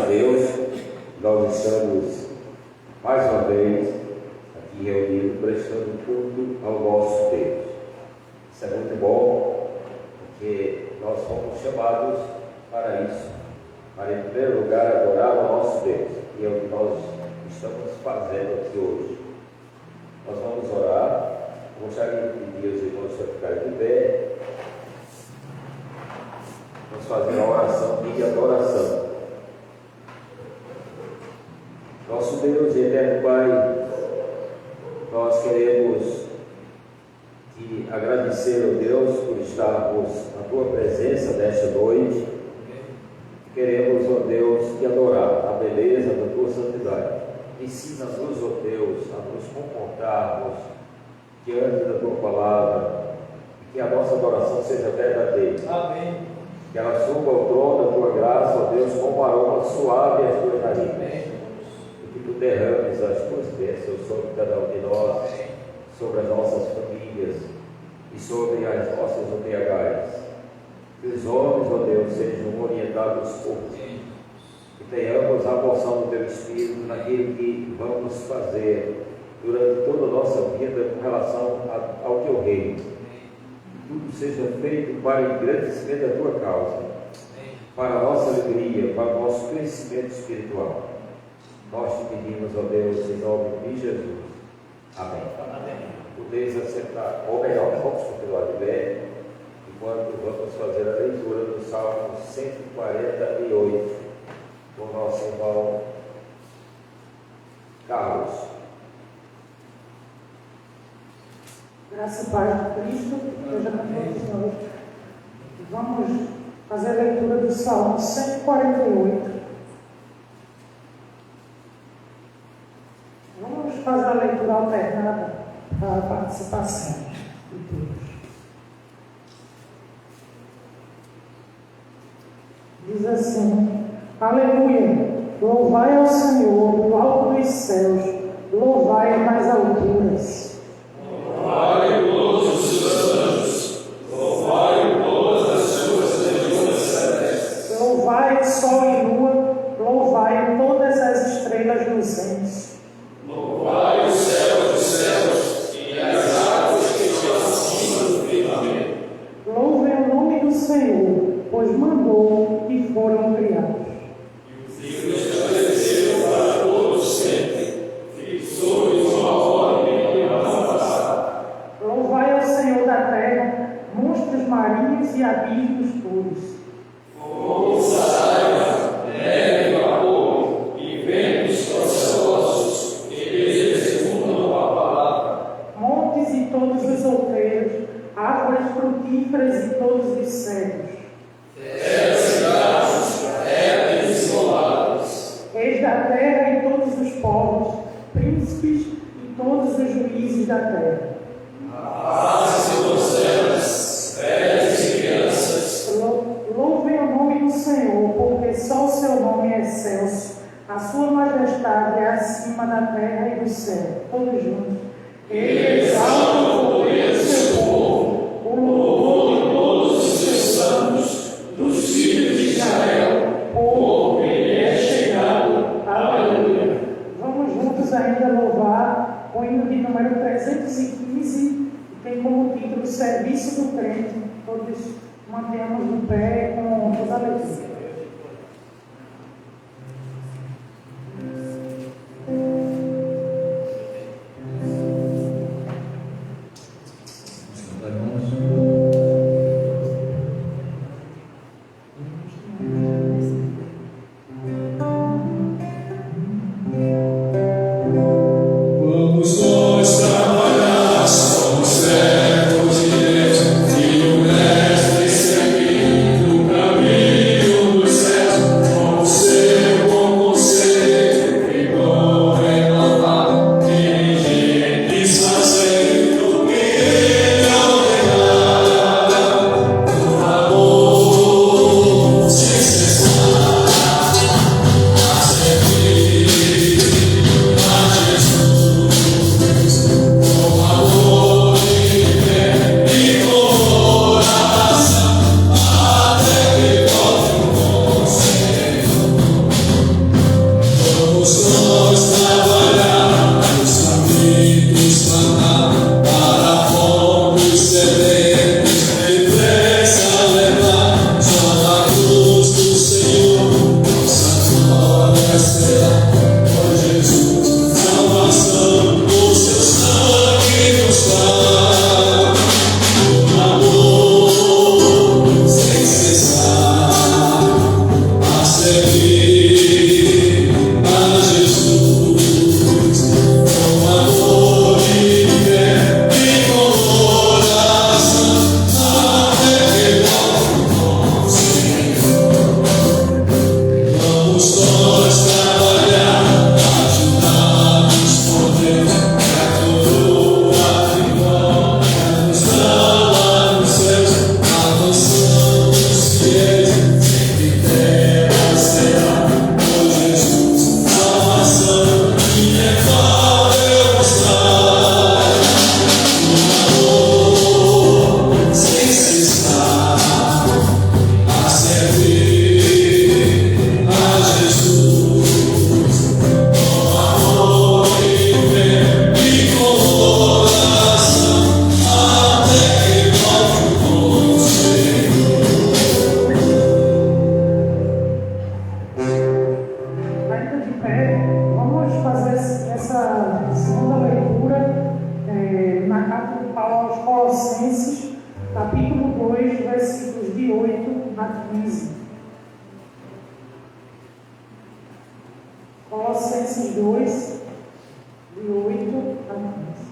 Deus, nós estamos mais uma vez aqui reunidos prestando culto ao nosso Deus. Isso é muito bom, porque nós fomos chamados para isso, para em primeiro lugar adorar o nosso Deus, e é o que nós estamos fazendo aqui hoje. Nós vamos orar. Gostaria de pedir aos irmãos para ficarem de pé. Vamos fazer uma oração de adoração. Nosso Deus e eterno Pai, nós queremos te agradecer, ó Deus, por estarmos na tua presença nesta noite. Queremos, ó Deus, te adorar a beleza da tua santidade. Ensina-nos, ó Deus, a nos comportarmos diante da tua palavra, que a nossa adoração seja verdadeira. Amém. Que ela suba ao trono da tua graça, ó Deus, como aroma suave às tuas narinas. E que tu derrames as tuas bênçãos sobre cada um de nós, sobre as nossas famílias e sobre as nossas UPHs. Que os homens, ó Deus, sejam orientados por ti. Que tenhamos a moção do teu Espírito naquilo que vamos fazer durante toda a nossa vida com relação ao teu reino. Que tudo seja feito para o engrandecimento da tua causa, para a nossa alegria, para o nosso crescimento espiritual. Nós te pedimos, ó Deus, em nome de Jesus. Amém. Podeis assentar, ou melhor, vamos continuar de pé, enquanto vamos fazer a leitura do Salmo 148 com o nosso irmão Carlos. Graça e paz de Cristo, esteja com todos nós. Vamos fazer a leitura do Salmo 148. Vamos fazer a leitura alternada para a participação de todos. Diz assim: Aleluia! Louvai ao Senhor do alto dos céus, louvai nas alturas. Louvai todos os seus anjos, louvai todas as suas legiões celestes. Louvai sol e lua, louvai todas as estrelas luzentes. Louvai o céu dos céus e as águas que estão acima do firmamento. Louvem o nome do Senhor, pois mandou e foram criados. E o estabeleceu para todos sempre, fixou-lhes uma ordem e passada. Louvai ao Senhor da terra, monstros marinhos e abismos puros. Fogo, saraiva, neve e vapor, e ventos procelosos, eles execundam a palavra. Montes e todos os outeiros, árvores frutíferas e todos os cedros. Terras e gastos, terras isoladas. Reis da terra e todos os povos, príncipes e todos os juízes da terra. Raças e donzelas, velhos e crianças. Louvem o nome do Senhor, porque só o seu nome é excelso. A sua majestade é acima da terra e do céu. Todos juntos. Ele exalta o poder do seu povo, o louvor de todos os seus santos, dos filhos de Israel, povo que lhe é chegado. Aleluia. Vamos juntos ainda louvar o hino de número 315, que tem como título Serviço do Crente. Todos mantemos no pé com toda a leitura. Vamos nós trabalhar, somos servos de Deus, e o mestre seguindo o caminho. Ainda de pé, vamos fazer essa segunda leitura na carta de Paulo aos Colossenses, capítulo 2, versículos de 8 a 15. Colossenses 2, de 8 a 15.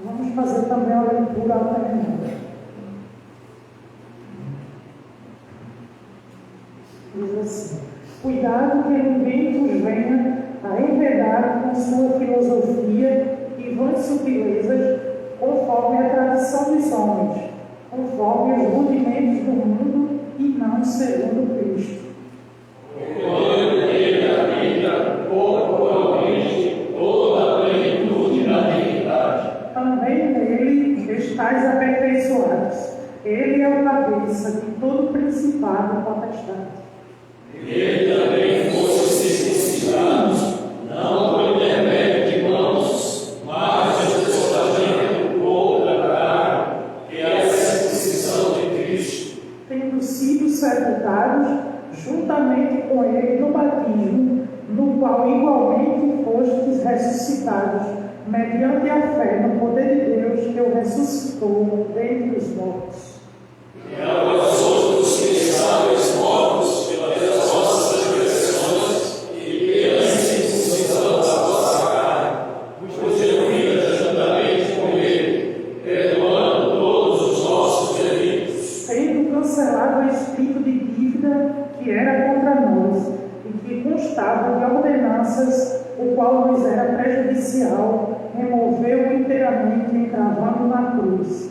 Vamos fazer também a leitura alternada. Diz assim: cuidado que ninguém vos venha a enredar com sua filosofia e vãs sutilezas, conforme a tradição dos homens, conforme os rudimentos do mundo e não segundo Cristo. Também nele estáis aperfeiçoados. Ele é o cabeça de todo principado e potestade. Ele também fosse circuncidados, não por intermédio de mãos, mas de desposamento por carne, que é a circuncisão de Cristo. Tendo sido sepultados juntamente com ele no batismo, no qual igualmente fostes ressuscitados, mediante a fé no poder de Deus que o ressuscitou dentre os mortos. E a vós outros que estáveis mortos pelas vossas transgressões e pela incircuncisão da vossa carne, vos deu vida juntamente com ele, perdoando todos os nossos delitos, Tendo cancelado o espírito de dívida que era contra nós e que constava de ordenanças, o qual nos era prejudicial, removeu inteiramente, encravando na cruz.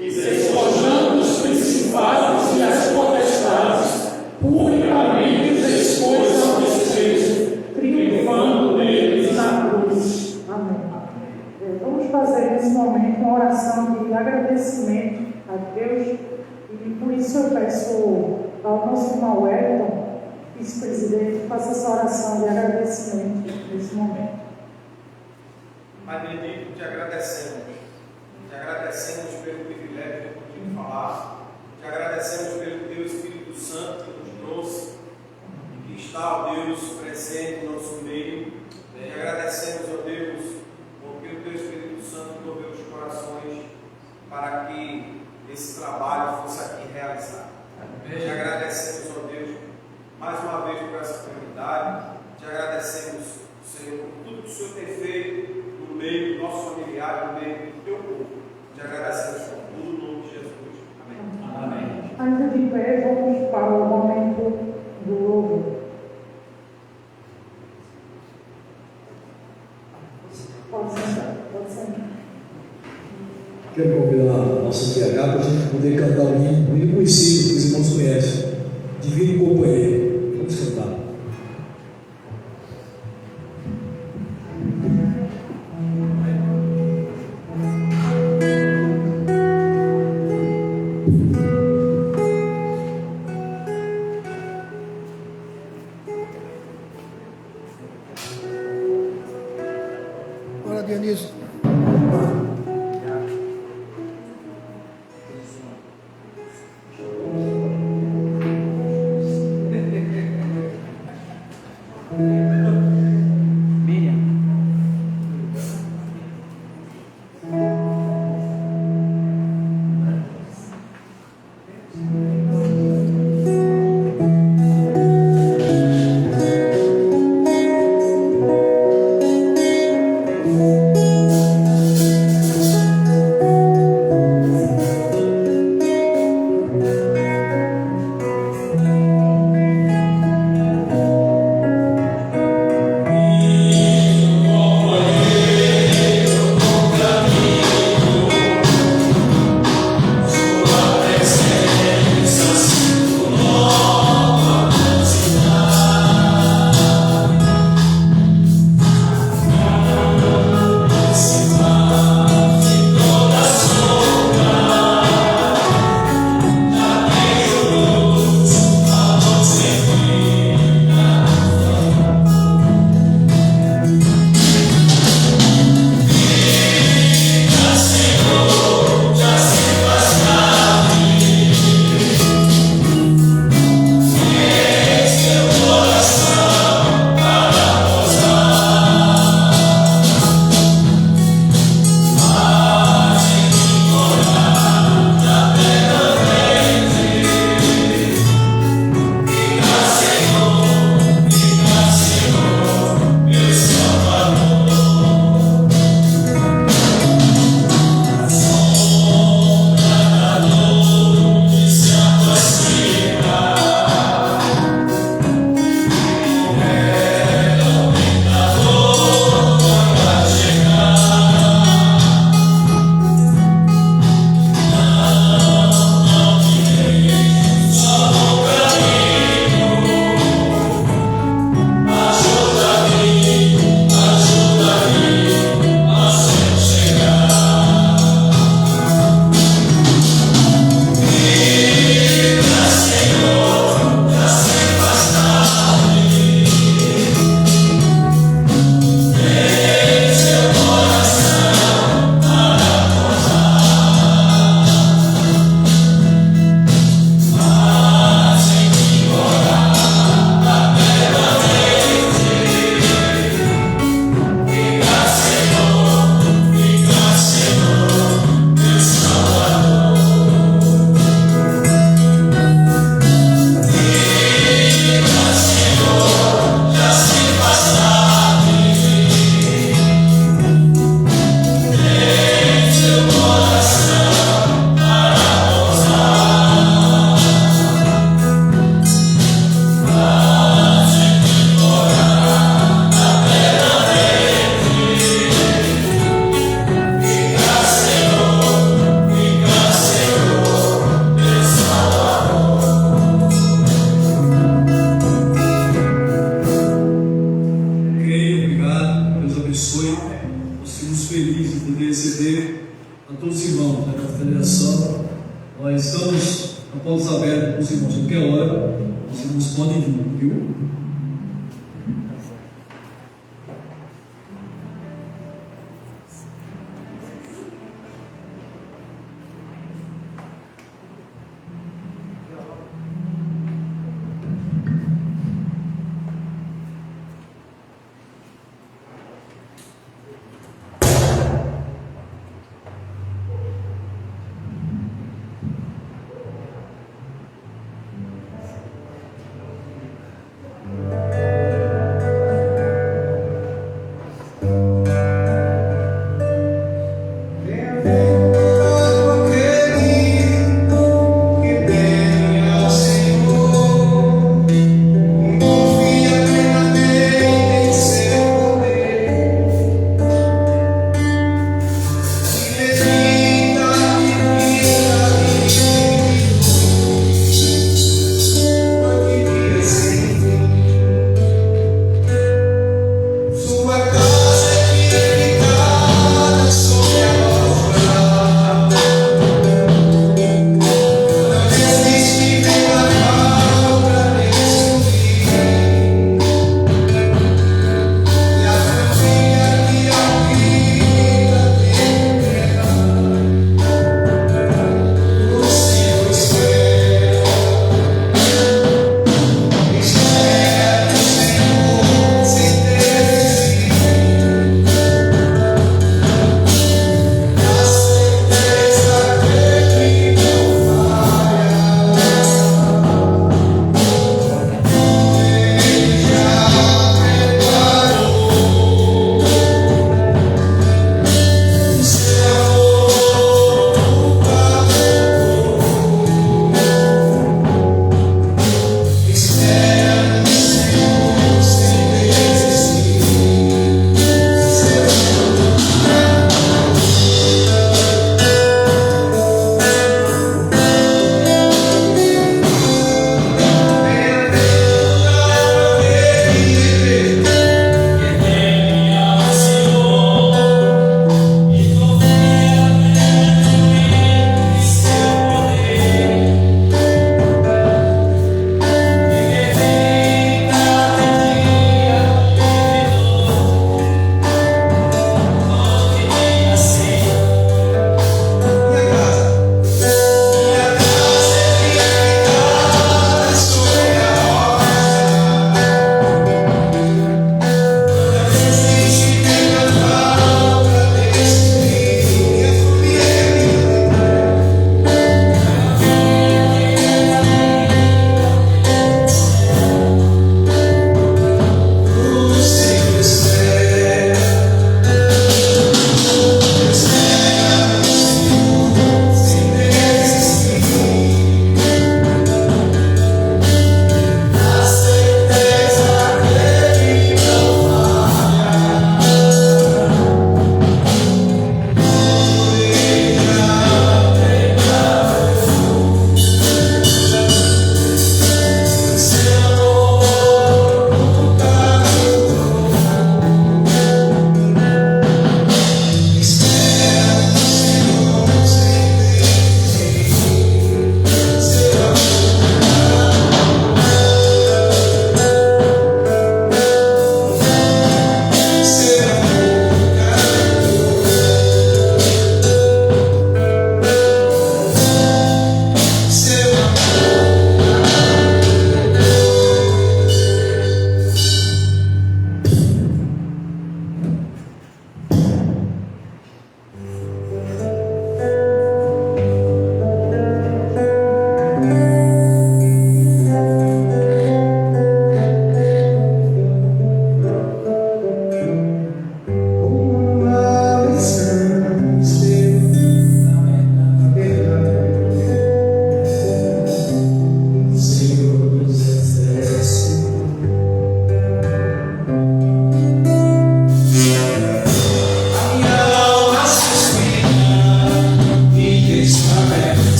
e despojando os principados e as potestades, publicamente os expôs ao desprezo, triunfando deles na cruz. Amém. Vamos fazer nesse momento uma oração de agradecimento a Deus e por isso eu peço ao nosso irmão Wellington, vice-presidente, que faça essa oração de agradecimento nesse momento. Pai bendito, te agradecemos pelo privilégio de poder falar, te agradecemos pelo teu Espírito Santo que nos trouxe e que está, ó Deus, presente no nosso meio. Te agradecemos, ó Deus, porque o teu Espírito Santo moveu os corações para que esse trabalho fosse aqui realizado. Te agradecemos, ó Deus, mais uma vez por essa comunidade. Te agradecemos, Senhor, por tudo que o Senhor tem feito no meio do nosso familiar, no meio do teu povo. Te agradecemos por tudo, no nome de Jesus. Amém. Amém. Ainda de pé, vamos para o momento do louvor. Pode sentar, pode sentar. Quero convidar a nossa PH para a gente poder cantar um hino muito conhecido, que os irmãos conhecem, Divino Companheiro. Vamos cantar. Bora, Dionísio. de poder receber a todos os irmãos da federação. Nós estamos a portas abertas para os irmãos, qualquer hora, os irmãos podem vir, viu?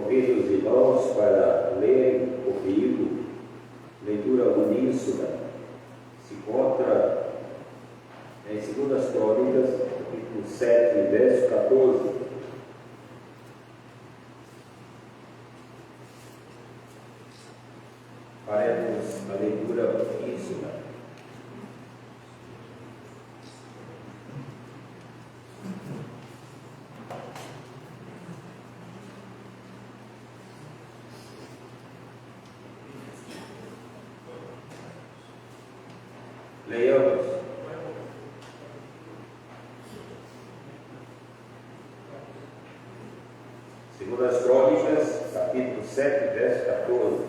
Convido os irmãos para lerem comigo, leitura uníssona, se encontra em 2 Crônicas, capítulo 7, verso 14. Faremos a leitura uníssona. Leiamos. Segundas Crônicas, capítulo 7, verso 14.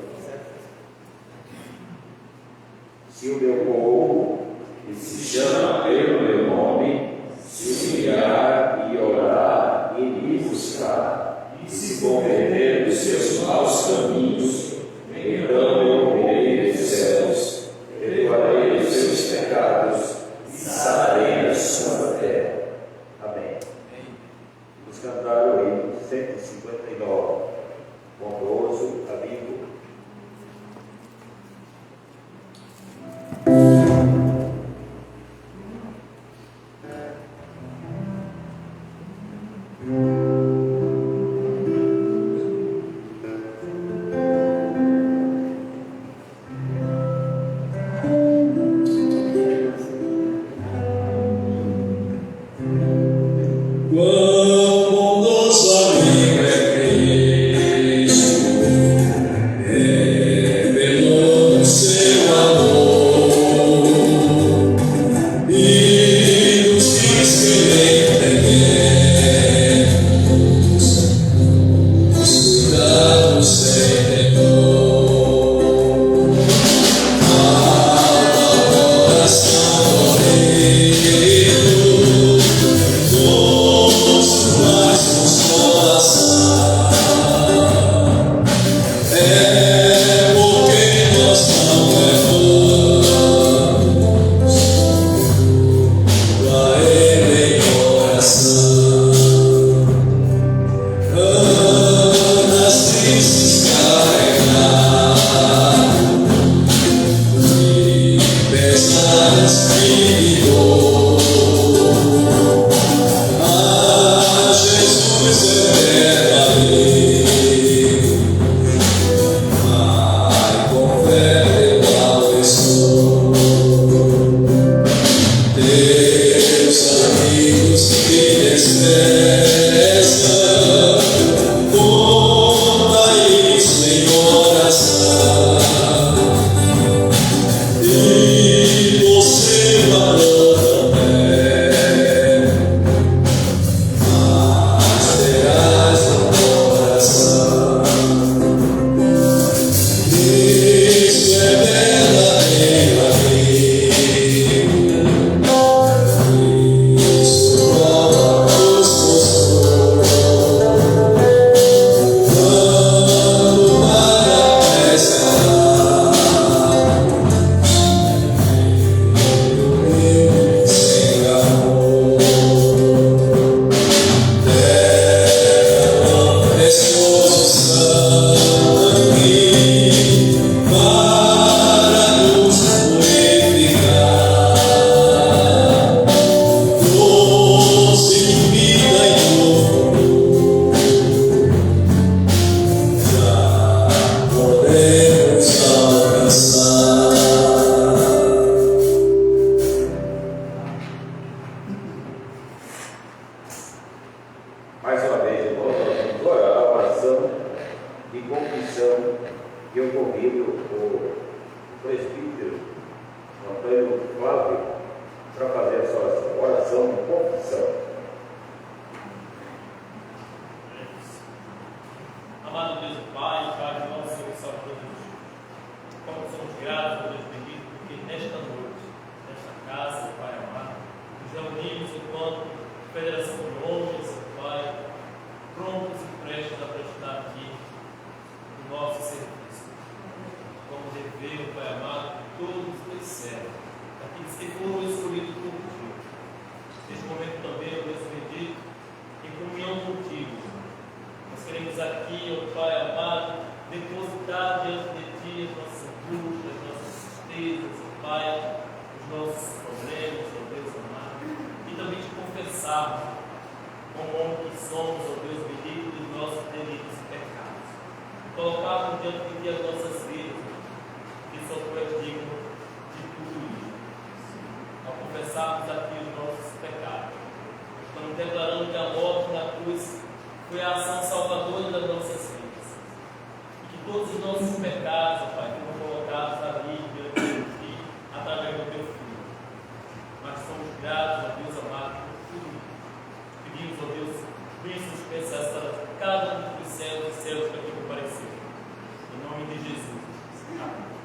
Se o meu povo, que se chama pelo meu nome, se humilhar e orar e me buscar, e se converter dos seus maus caminhos, então eu ouvirei dos céus, perdoarei os seus pecados e sararei a sua terra. Amém. Vamos cantar o hino 159, bondoso amigo. Nós queremos aqui, ó Pai, colocarmos diante de Ti as nossas vidas, que só Tu és digno de tudo isso. Ao confessarmos aqui os nossos pecados, quando declaramos que a morte na cruz foi a ação salvadora das nossas vidas, e que todos os nossos pecados, ó Pai, foram colocados ali diante de Ti, através do Teu Filho. Mas somos gratos a Deus amado por tudo. Pedimos, ó Deus, bênçãos especiais para cada um dos céus e céus que aqui compareceu. Em nome de Jesus.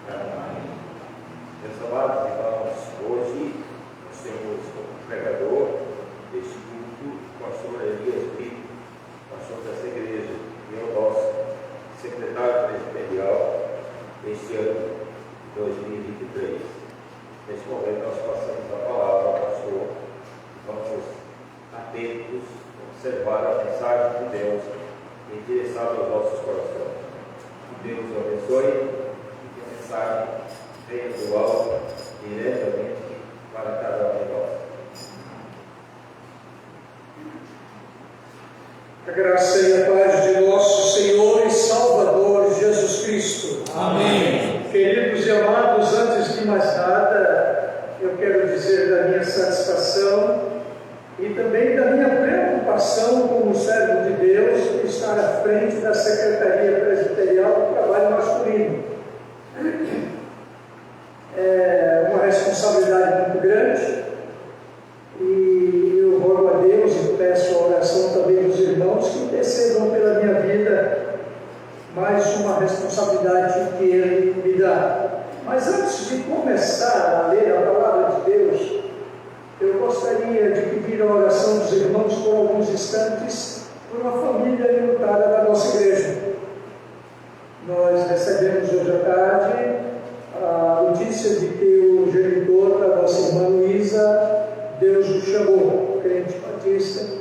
Amém. Meus amados irmãos, hoje nós temos como pregador deste culto o pastor Elias Brito, pastor dessa igreja, e é o nosso secretário presbiterial este ano de 2023. Neste momento nós passamos a palavra ao pastor, vamos atentos, observar a mensagem de Deus endereçada aos nossos corações. Que Deus o abençoe e que a mensagem venha do alto diretamente para cada um de nós. A graça e a paz de nosso Senhor e Salvador Jesus Cristo. Amém. Queridos e amados, antes de mais nada, eu quero dizer da minha satisfação e também da minha preocupação como servo de Deus de estar à frente da Secretaria Presbiterial do Trabalho Masculino. É uma responsabilidade muito grande e eu rogo a Deus e peço a oração também dos irmãos que intercedam pela minha vida, mais uma responsabilidade que Ele me dá. Mas antes de começar a ler a palavra de Deus, eu gostaria de pedir a oração dos irmãos por alguns instantes por uma família enlutada da nossa igreja. Nós recebemos hoje à tarde a notícia de que o genitor da nossa irmã Luísa, Deus o chamou, crente batista,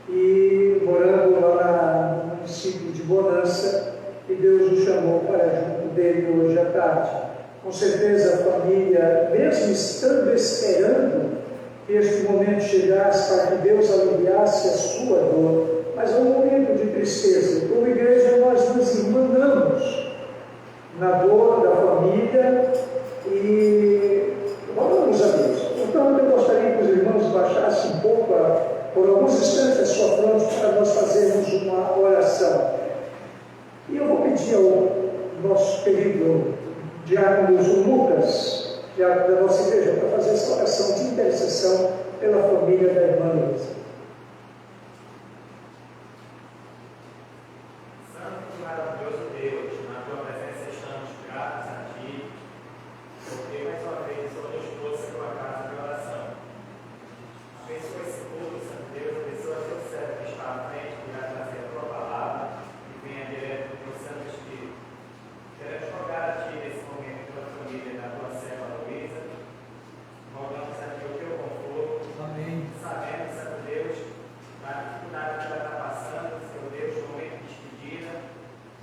e morando lá no município de Bonança, e Deus o chamou para junto dele hoje à tarde. Com certeza a família, mesmo estando esperando que este momento chegasse para que Deus aliviasse a sua dor, mas é um momento de tristeza. Como igreja nós nos irmanamos na dor da família e rogamos a Deus. Então eu gostaria que os irmãos baixassem um pouco, por alguns instantes, a sua fronte para nós fazermos uma oração. E eu vou pedir ao nosso querido diácono Lucas, diácono da nossa igreja, para fazer essa oração de intercessão pela família da irmã Luísa. Santo e maravilhoso Deus, na Tua presença estamos gratos a Ti, porque mais uma vez o Senhor nos trouxe a Tua casa de oração. Abençoa esse culto, Santo Deus, abençoa teu servo que está à frente, que vai trazer a Tua palavra e venha direto do Teu Santo Espírito. Queremos rogar a Ti nesse momento pela família da Tua serva Luísa, rogamos a Ti o Teu conforto. Amém. Sabemos, Santo Deus, da dificuldade que ela está passando, Senhor Deus, no momento de despedida,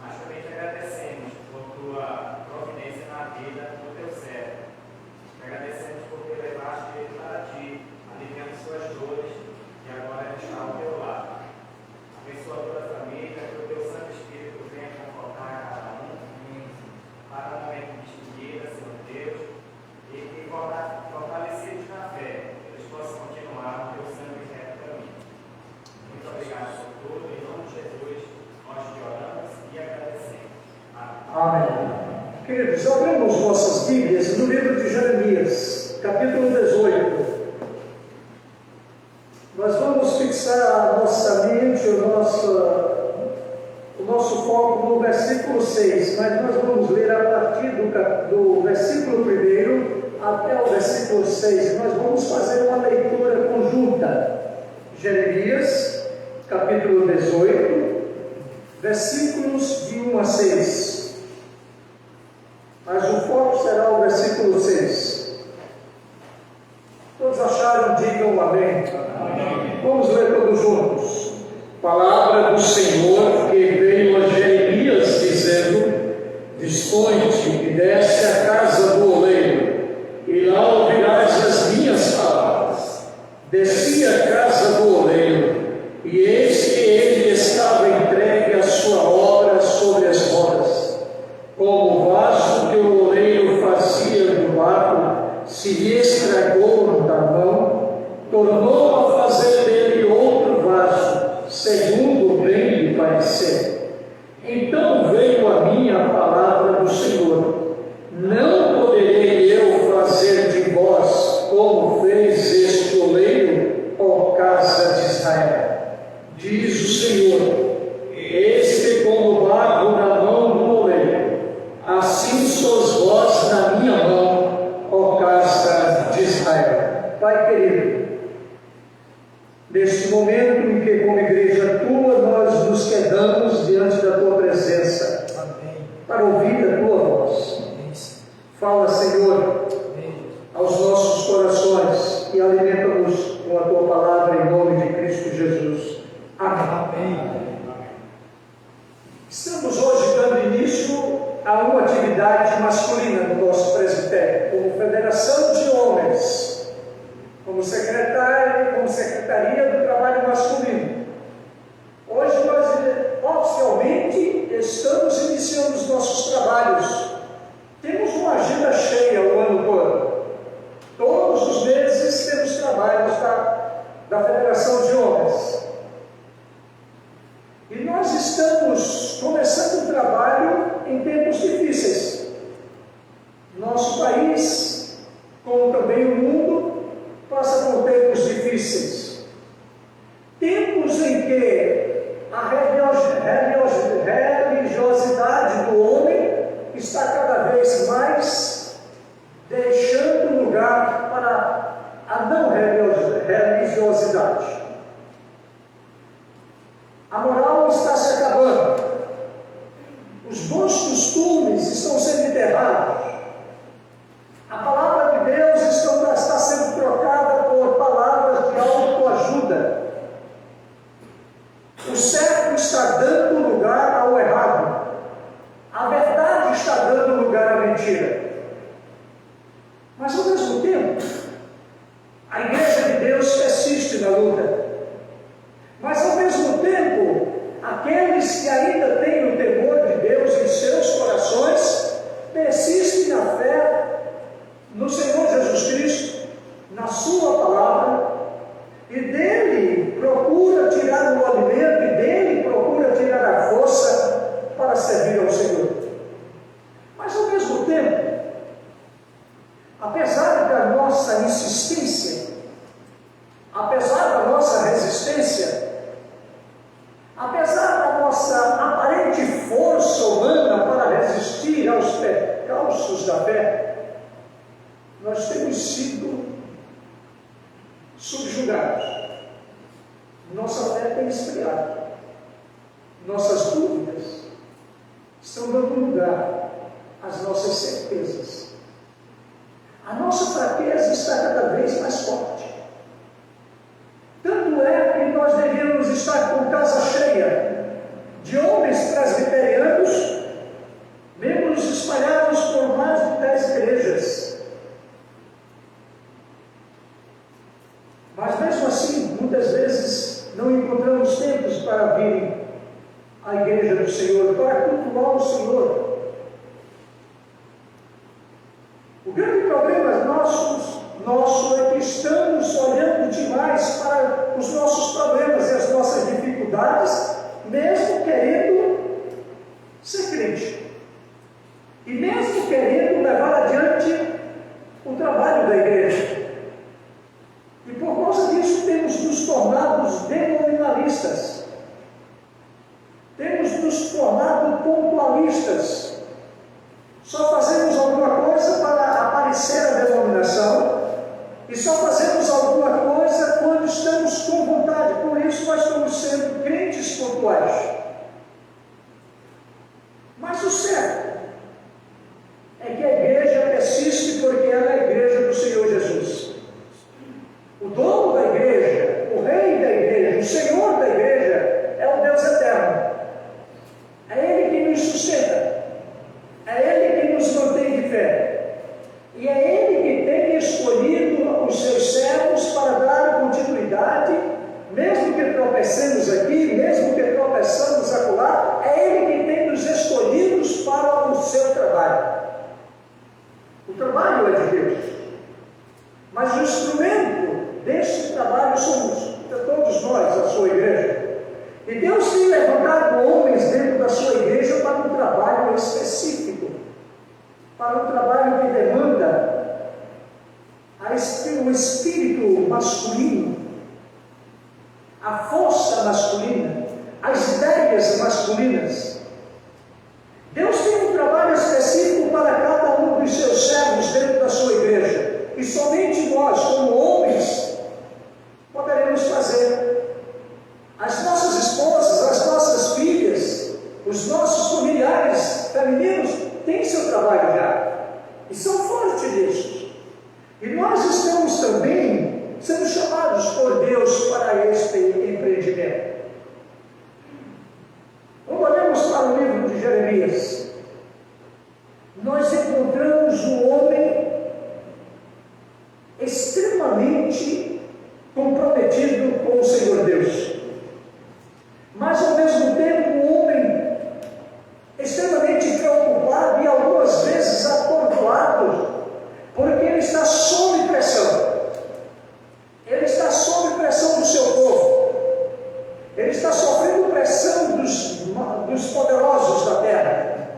mas também te agradecemos por Tua providência na vida do Teu servo. Te agradecemos porque levaste ele para Ti, aliviando suas dores, e agora ele está ao Teu lado. Abençoa toda a família, que o Teu Santo Espírito venha confortar cada um, para o momento de despedida, Senhor Deus, e que fortalecidos na fé, eles possam continuar no Teu santo e reto caminho. Muito obrigado por tudo, em nome de Jesus, nós te oramos e agradecemos. Amém. Queridos, abramos nossas Bíblias no livro de Jeremias, capítulo 18. Nós vamos fixar a nossa mente, o nosso foco no versículo 6, mas nós vamos ler a partir do versículo 1 até o versículo 6. Nós vamos fazer uma leitura conjunta. Jeremias, capítulo 18, versículos de 1 a 6. Mas o foco será o versículo 6. Todos acharam? Digam amém. Amém. Vamos ler todos juntos. Palavra do Senhor que veio a Jeremias dizendo: dispõe-te e desce à casa do oleiro, e lá ouvirás as minhas palavras. Desci à casa do oleiro, e eis que ele estava entregue à sua obra sobre as rodas. como o vaso que o oleiro fazia do barro se lhe estragou da mão, tornou a fazer dele outro vaso, segundo o bem lhe parecer. Então veio a mim a palavra do Senhor: não poderei eu fazer de vós como fez este oleiro, ó casa de Israel? Diz o Senhor: eis que como barro na mão do oleiro, assim sois vós na minha mão, ó casa de Israel. Pai querido, neste momento em que, como igreja tua, nós nos quedamos diante da tua presença, para ouvir a tua voz. Fala, Senhor, aos nossos corações e alimenta-nos com a tua palavra, em nome de Cristo Jesus. Amém. Estamos hoje dando início a uma atividade masculina no nosso presbitério, como Federação de Homens, como Secretaria do Trabalho Masculino. Hoje nós oficialmente estamos iniciando os nossos trabalhos. Temos uma agenda cheia o ano todo. Todos os meses temos trabalhos da Federação de Homens. E nós estamos começando um trabalho em tempos difíceis. Nosso país, como também o mundo, passa por tempos difíceis. Tempos em que a religiosidade do homem está cada vez mais deixando lugar para a não religiosidade. A moral está se acabando. Os bons costumes estão sendo enterrados. A palavra de Deus está sendo trocada por palavras de autoajuda. O certo está dando lugar ao errado. A verdade está dando lugar à mentira. Mas, ao mesmo tempo, a igreja de Deus persiste na luta. Mas, ao mesmo tempo, aqueles que ainda têm o temor de Deus em seus corações persistem na fé no Senhor Jesus Cristo, na sua palavra, e dele procura tirar o alimento, e dele procura tirar a força para servir ao Senhor. Mas, ao mesmo tempo, apesar da nossa insistência, apesar da nossa resistência, apesar da nossa aparente força humana para resistir aos percalços da fé, nós temos sido subjugados. Nossa fé tem esfriado. Nossas dúvidas estão dando lugar às nossas certezas. A nossa fraqueza está cada vez mais forte. Tanto é que nós deveríamos estar com casa cheia de homens presbiterianos, membros espalhados por mais de 10 igrejas. Mas mesmo assim, muitas vezes não encontramos tempos para vir à igreja do Senhor, para cultuar o Senhor. O grande problema nosso é que estamos olhando demais para os nossos problemas e as nossas dificuldades, mesmo querendo ser crente. E mesmo querendo levar adiante o trabalho da igreja. E por causa disso temos nos tornado denominalistas. Temos nos tornado pontualistas. Só fazemos alguma coisa para aparecer a denominação e só fazemos alguma coisa quando estamos com vontade. Por isso nós estamos sendo crentes pontuais. Mas o certo é que a igreja persiste porque ela é a igreja do Senhor Jesus. O dono da igreja, o rei da igreja, o Senhor da igreja é o Deus eterno. É Ele que nos sustenta. trabalho é de Deus. Mas o instrumento deste trabalho somos todos nós, a sua igreja. E Deus tem levantado homens dentro da sua igreja para um trabalho específico, para um trabalho que demanda o espírito masculino, a força masculina, as ideias masculinas. Deus tem um trabalho específico para cada um dos seus servos dentro da sua igreja, e somente nós, como homens, poderemos fazer. As nossas esposas, as nossas filhas, os nossos familiares femininos têm seu trabalho já, e são fortes nisso. E nós estamos também sendo chamados por Deus para este empreendimento. Quando olhamos para o livro de Jeremias, nós encontramos um homem extremamente comprometido com o Senhor Deus, mas ao mesmo tempo um homem extremamente preocupado e algumas vezes atordoado, porque ele está sob pressão. Ele está sob pressão do seu povo. Ele está sofrendo pressão dos poderosos da terra.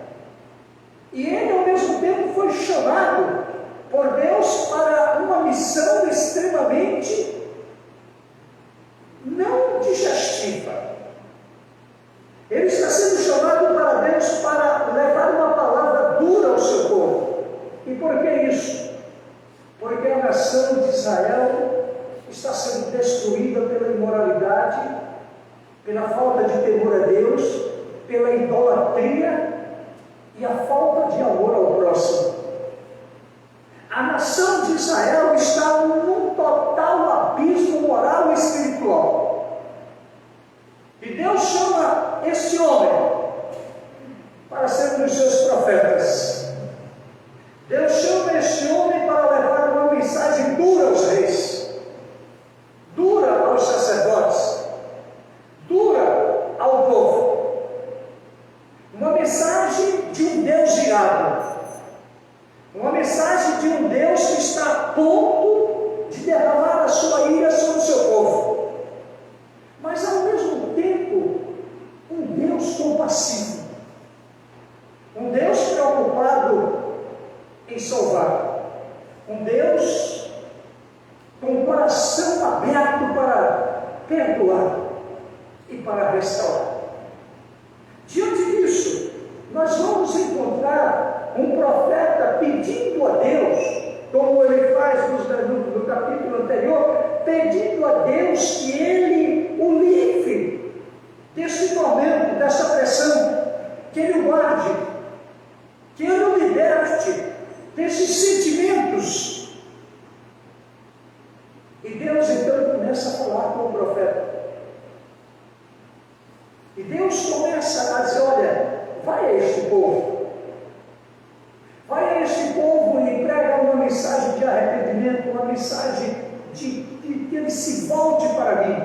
E ele, ao mesmo tempo, foi chamado por Deus para uma missão extremamente não digestiva. Ele está sendo chamado para Deus para levar uma palavra dura ao seu povo. E por que isso? Porque a nação de Israel está sendo destruída pela imoralidade, pela falta de temor a Deus, pela idolatria e a falta de amor ao próximo. A nação de Israel está num total abismo moral e espiritual. E Deus chama este homem para ser um dos seus profetas. Deus chama este homem para levar uma mensagem dura aos reis, dura aos sacerdotes, dura ao povo. Uma mensagem de um Deus irado, uma mensagem de um Deus que está a ponto de derramar a sua ira sobre o seu povo, mas ao mesmo tempo um Deus compassivo, um Deus preocupado em salvar, um Deus com o coração aberto para perdoar e para restaurar. Diante disso, nós vamos encontrar um profeta pedindo a Deus, como ele faz no capítulo anterior, pedindo a Deus que ele o livre desse tormento, dessa pressão, que ele o guarde, que ele o liberte desses sentimentos. E Deus então começa a falar com o profeta. E Deus começa a dizer: olha, vai a este povo. Vai a este povo e prega uma mensagem de arrependimento, uma mensagem de que ele se volte para mim.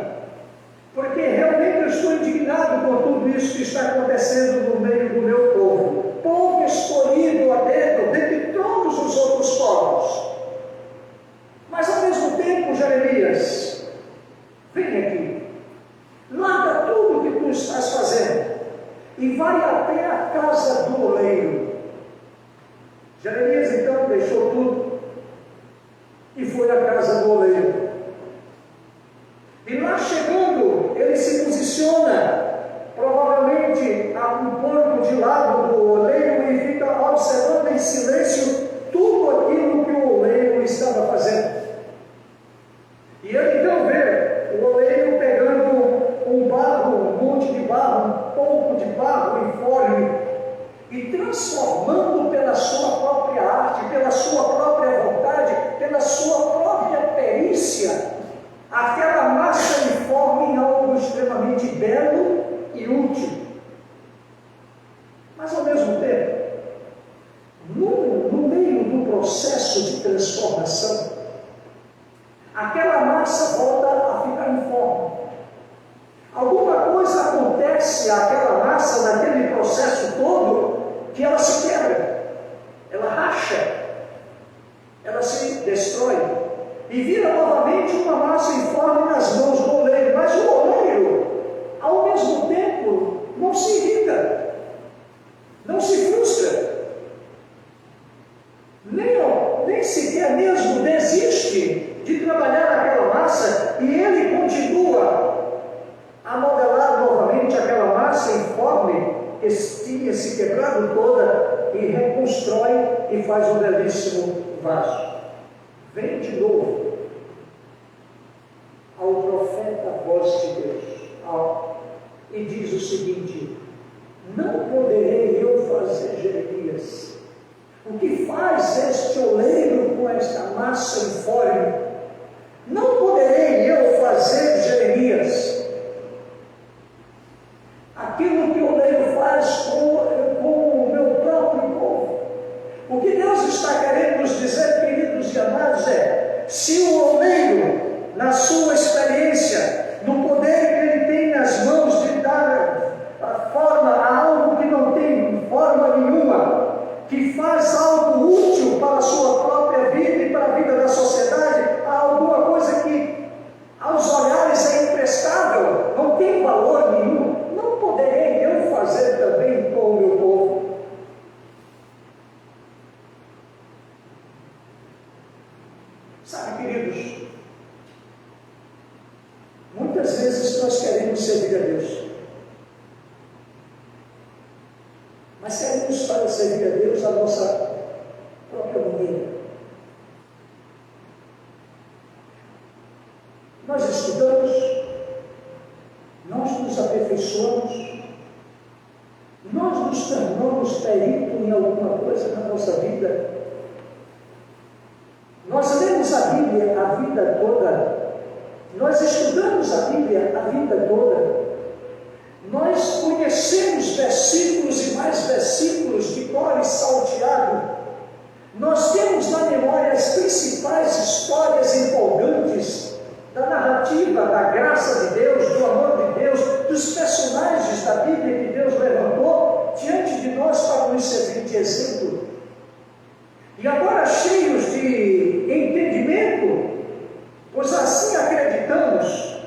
Porque realmente eu estou indignado com tudo isso que está acontecendo no meio do meu povo. Povo escolhido a dedo dentre todos os outros povos. Mas ao mesmo tempo, Jeremias, vem aqui, larga tudo o que tu estás fazendo e vai até a casa do oleiro. Jeremias então deixou tudo e foi à casa do oleiro. E lá chegando, ele se posiciona provavelmente um pouco de lado do oleiro e fica observando em silêncio tudo aquilo que o oleiro estava fazendo. E ele então vê o oleiro pegando um barro, um monte de barro, um pouco de barro informe e transformando pela sua própria arte, pela sua própria vontade, pela sua própria perícia, aquela massa uniforme em algo extremamente belo e útil. Mas ao mesmo tempo, no meio do processo de transformação, aquela massa volta a ficar informe. Alguma coisa acontece àquela massa, naquele processo todo, que ela se quebra, ela racha, e vira novamente uma massa informe nas mãos do oleiro. Mas o oleiro, ao mesmo tempo, não se irrita, não se frustra, nem sequer mesmo desiste de trabalhar naquela massa, e ele continua a modelar novamente aquela massa informe que tinha se quebrado toda, e reconstrói e faz um belíssimo vaso. Vem de novo ao profeta, a voz de Deus, e diz o seguinte: não poderei eu fazer, Jeremias, o que faz este oleiro com esta massa informe? Não poderei eu fazer, Jeremias, aquilo que o oleiro faz com o meu próprio povo? O que Deus está querendo nos dizer, queridos e amados, é: se o oleiro, na sua experiência, no poder que ele tem nas mãos de dar a forma a algo que não tem forma nenhuma, que faz algo útil para a sua própria vida e para a vida da sociedade, há alguma coisa que aos olhares é imprestável, não tem valor nenhum, não poderei eu fazer também com o meu povo? Sabe, queridos, muitas vezes nós queremos servir a Deus, mas queremos para servir a Deus a nossa própria maneira. Nós estudamos, nós nos aperfeiçoamos, nós nos tornamos perito em alguma coisa na nossa vida. Nós lemos a Bíblia a vida toda, nós estudamos a Bíblia a vida toda, nós conhecemos versículos e mais versículos de cor e salteado, nós temos na memória as principais histórias empolgantes da narrativa, da graça de Deus, do amor de Deus, dos personagens da Bíblia que Deus levantou diante de nós para nos servir de exemplo. E agora, cheios de entendimento, pois assim acreditamos,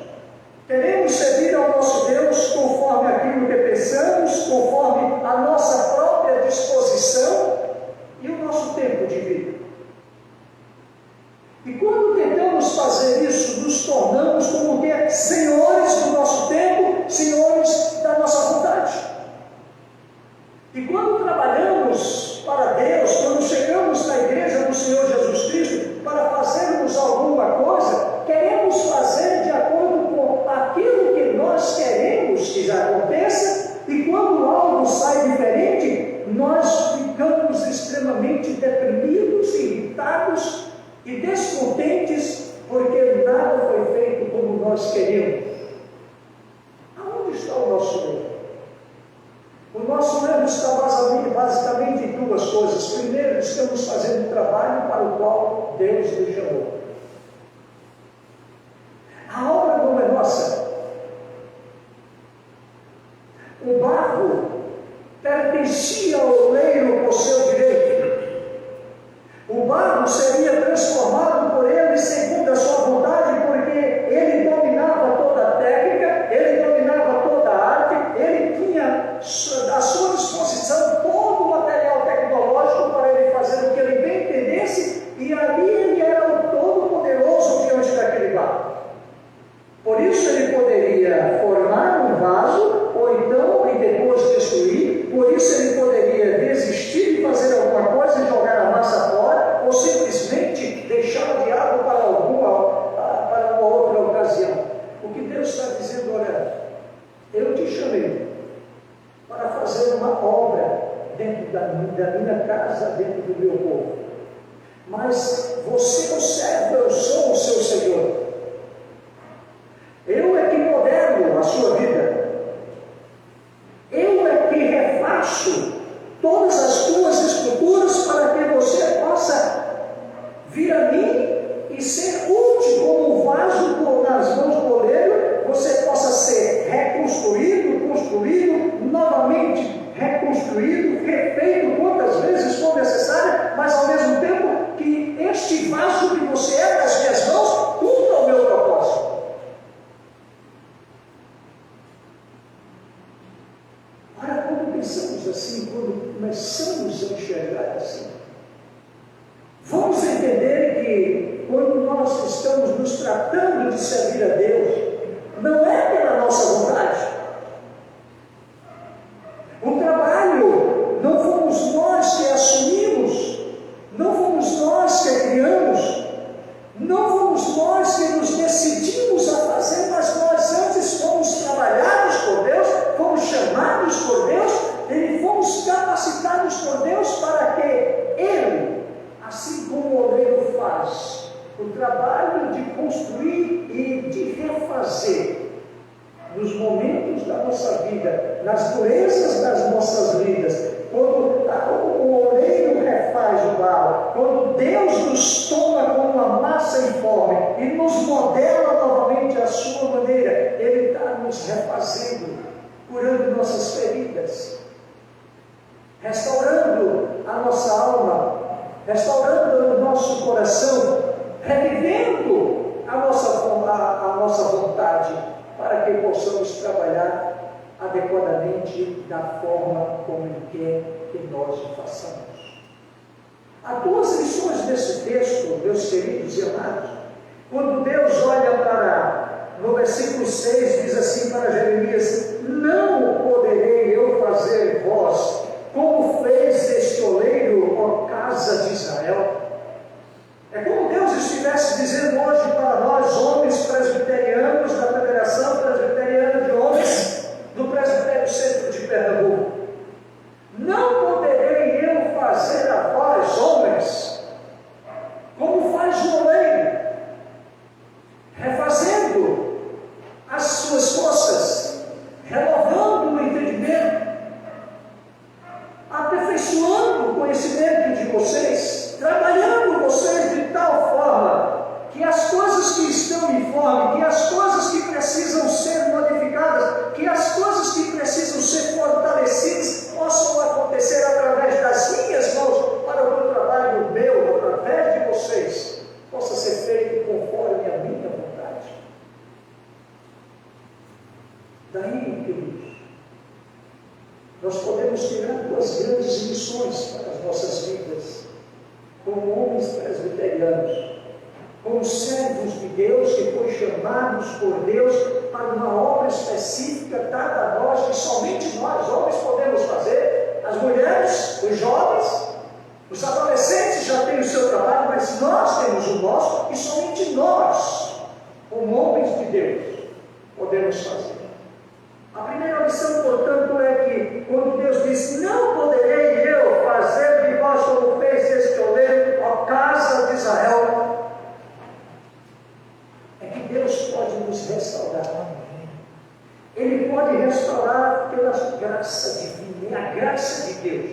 queremos servir ao nosso Deus conforme aquilo que pensamos, conforme a nossa própria disposição e o nosso tempo de vida. E quando tentamos fazer isso, nos tornamos como que senhores do nosso tempo, senhores da nossa vontade. E quando trabalhamos para Deus, quando chegamos na igreja do Senhor Jesus Cristo para fazermos alguma coisa, queremos fazer de acordo com aquilo que nós queremos que já aconteça, e quando algo sai diferente, nós ficamos extremamente deprimidos, irritados e descontentes, porque nada foi feito como nós queríamos. Aonde está o nosso erro? O nosso erro está basicamente em duas coisas. Primeiro, estamos fazendo um trabalho para o qual Deus nos chamou. A obra não é nossa. O barro pertencia ao oleiro por seu direito. O barro seria transformado por ele segundo a sua vontade, porque ele dominava toda a técnica, ele dominava toda a arte, ele tinha à sua disposição todo o material tecnológico para ele fazer o que ele bem entendesse, e ali ele era o todo-poderoso diante daquele barro. Por isso ele poderia formar um vaso, ou então, e depois destruir. Por isso ele poderia desistir de fazer alguma coisa e jogar a massa fora, ou simplesmente deixá-la de água para uma outra ocasião. O que Deus está dizendo: olha, eu te chamei para fazer uma obra dentro da minha casa, dentro do meu povo. Mas você é o servo, eu sou o seu Senhor. Eu é que modelo a sua vida. Eu é que refaço todas as tuas estruturas para que você possa vir a mim e ser útil como um vaso nas mãos do oleiro, você possa ser reconstruído, construído, novamente reconstruído, refeito quantas vezes for necessário, mas ao mesmo tempo que este vaso que você é nas minhas mãos começamos a enxergar assim. Vamos entender que quando nós estamos nos tratando de servir a Deus, não é pela nossa vontade. O trabalho não fomos nós que assumimos, não fomos nós que criamos, não fomos nós que nos decidimos a fazer, mas nós antes fomos trabalhados por Deus, fomos chamados por Deus, e fomos capacitados por Deus para que Ele, assim como o oleiro faz, o trabalho de construir e de refazer, nos momentos da nossa vida, nas durezas das nossas vidas, quando o oleiro refaz o barro, quando Deus nos toma como uma massa informe e nos modela novamente a sua maneira, Ele está nos refazendo, curando nossas feridas, restaurando a nossa alma, restaurando o nosso coração, revivendo a nossa vontade, para que possamos trabalhar adequadamente da forma como Ele quer que nós o façamos. Há duas lições desse texto, meus queridos e amados. Quando Deus olha no versículo 6, diz assim para Jeremias: não poderei eu fazer vós como fez este oleiro, ó casa de Israel. É como Deus estivesse dizendo hoje para nós, homens presbiterianos da Federação Presbiteriana de Homens do Presbitério Centro de Pernambuco: não poderei eu fazer a vós, homens, como faz o oleiro, refazendo as suas forças, renovando o entendimento, aperfeiçoando o conhecimento de vocês, trabalhando vocês de tal forma que as coisas que estão informes, que as coisas que precisam ser modificadas, que as coisas que precisam ser fortalecidas possam acontecer através das minhas mãos, para que o trabalho meu, através de vocês, possa ser feito conforme a minha vontade. Daí, queridos, nós podemos tirar duas grandes lições para as nossas vidas, como homens presbiterianos, como servos de Deus, que foram chamados por Deus para uma obra específica dada a nós, que somente nós, homens, podemos fazer. As mulheres, os jovens, os adolescentes já têm o seu trabalho, mas nós temos o nosso, e somente nós, como homens de Deus, podemos fazer. A primeira lição, portanto, é que quando Deus diz: não poderei eu fazer de vós como fez este oleiro, ó casa de Israel, é que Deus pode nos restaurar. Ele pode restaurar pela graça divina, é a graça de Deus,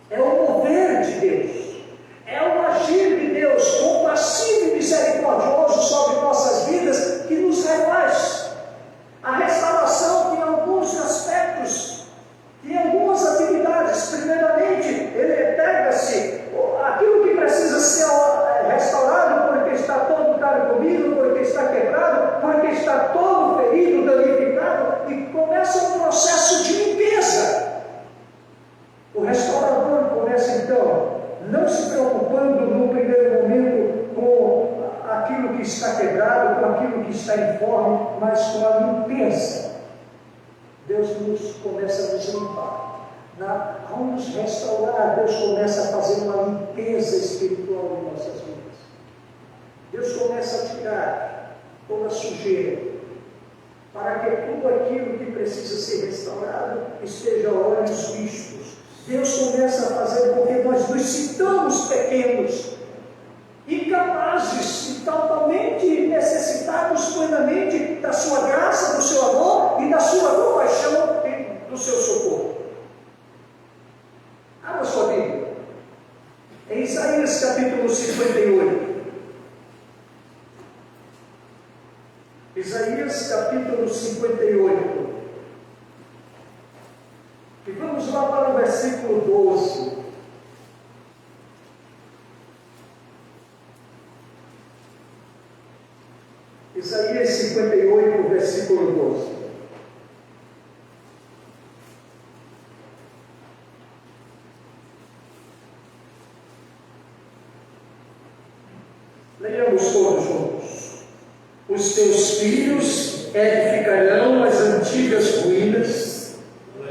é o mover de Deus, é o agir de Deus compassivo e misericordioso sobre nossas vidas, que nos refaz. A restauração tem alguns aspectos, tem algumas atividades. Primeiramente, ele pega-se aquilo que precisa ser restaurado, porque está todo carcomido, porque está quebrado, porque está todo ferido, danificado, e começa um processo de limpeza. O restaurador começa então, não se preocupando no primeiro momento com aquilo que está quebrado, com aquilo que está informe, mas com a limpeza. Deus começa a nos limpar. Ao nos restaurar, Deus começa a fazer uma limpeza espiritual em nossas vidas. Deus começa a tirar toda a sujeira, para que tudo aquilo que precisa ser restaurado esteja a olhos vistos. Deus começa a fazer com que nós nos sintamos pequenos, incapazes e totalmente necessitados plenamente da sua graça, do seu amor e da sua compaixão e do seu socorro. Abra sua Bíblia em Isaías capítulo 58. Isaías capítulo 58. E vamos lá para o versículo 12. Isaías 58, versículo 12. Leiamos todos juntos. Os teus filhos edificarão as antigas ruínas,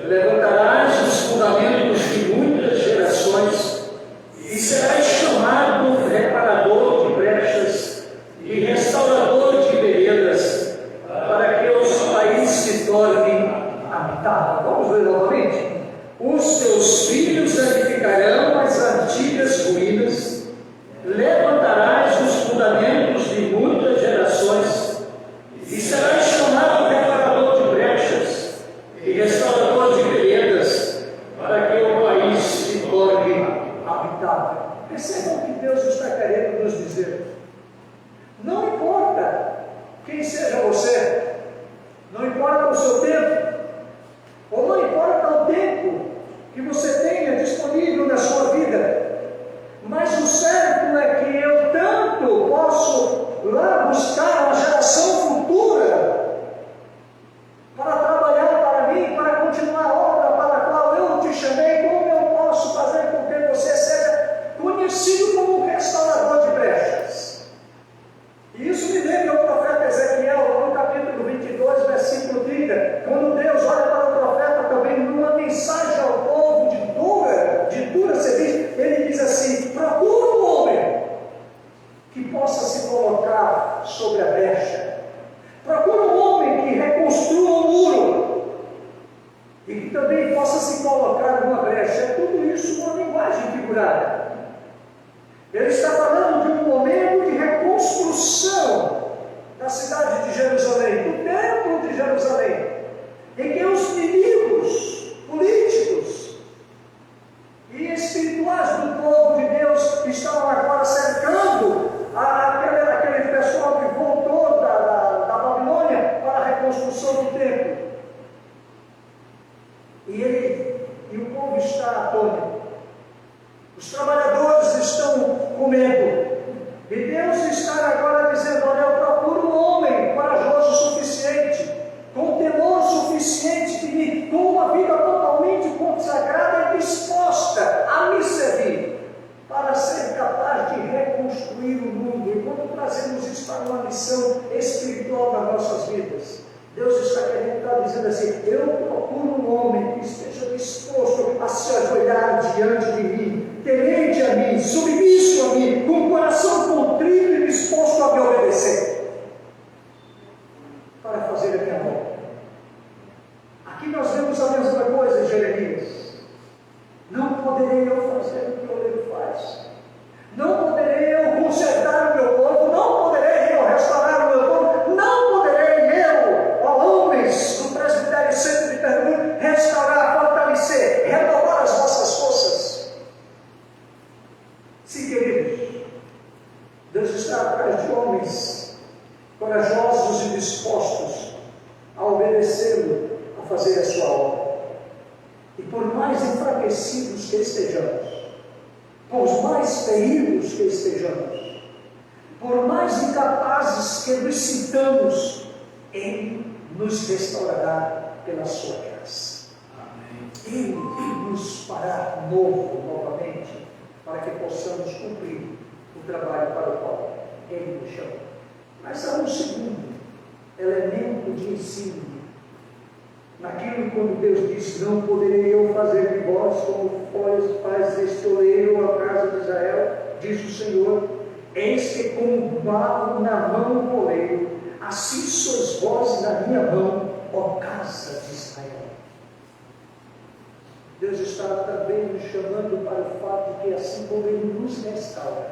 levantarás os fundamentos de muitas gerações e serás chamado reparador de brechas e restaurador de veredas, para que o país se torne habitável. Vamos ver novamente. Os teus filhos edificarão as antigas ruínas, levantarás os fundamentos de muitas gerações e serás chamado reparador de brechas e restaurador de veredas, para que o país se torne habitável. Percebam o que Deus está querendo nos dizer. Não importa quem seja você, não importa o seu tempo, ou não importa o tempo que você tenha disponível na sua vida, mas o certo é que eu tanto posso lá buscar uma geração futura para trabalhar para mim, para continuar a obra para a qual eu te chamei. Como eu posso fazer com que você seja conhecido como um restaurador de brechas? E isso me lembra o profeta Ezequiel, no capítulo 22, versículo 30, quando Deus olha para o profeta também numa mensagem ao povo de dura serviço, ele diz assim: procura um homem que possa se colocar sobre a brecha, procura um homem que reconstrua um muro e que também possa se colocar numa brecha. É tudo isso uma linguagem figurada. Ele está falando de um momento de reconstrução da cidade de Jerusalém, do templo de Jerusalém, em que os inimigos políticos e espirituais do povo de Deus estavam agora cercando aquele pessoal que voltou da Babilônia para a reconstrução do templo. E o povo está atônito. Os trabalhadores estão com medo. E Deus está agora dizendo: olha, eu procuro um homem corajoso o suficiente, com temor suficiente de mim, com uma vida totalmente consagrada e disposta a me servir, para ser capaz de reconstruir o mundo. E quando trazemos isso para uma missão espiritual das nossas vidas, Deus está querendo estar dizendo assim: eu procuro um homem que esteja disposto a se ajoelhar diante de mim, temente a mim, submisso a mim, com o coração contrito e disposto a me obedecer, para fazer a minha obra. Aqui nós vemos a mesma coisa em Jeremias: não poderei eu fazer o que o oleiro faz, não poderei eu consertar o meu povo, não poderei eu restaurar o meu povo, não poderei eu, ó homens do presbitério centro de Pernambuco, restaurar, fortalecer, renovar as vossas forças. Sim, queridos, Deus está atrás de homens corajosos e dispostos a obedecê-lo, a fazer a sua obra. E por mais enfraquecidos que estejamos, por mais feridos que estejamos, por mais incapazes que nos sintamos, Ele nos restaurará pela sua graça. Amém. Ele nos fará novo novamente, para que possamos cumprir o trabalho para o qual Ele nos chama. Mas há um segundo elemento de ensino naquilo, quando Deus diz: não poderei eu fazer de vós como faz este oleiro à casa de Israel, diz o Senhor: eis que com o barro na mão do oleiro, assim sois vós na minha mão, ó casa de Israel. Deus está também nos chamando para o fato de que, assim como Ele nos restaura,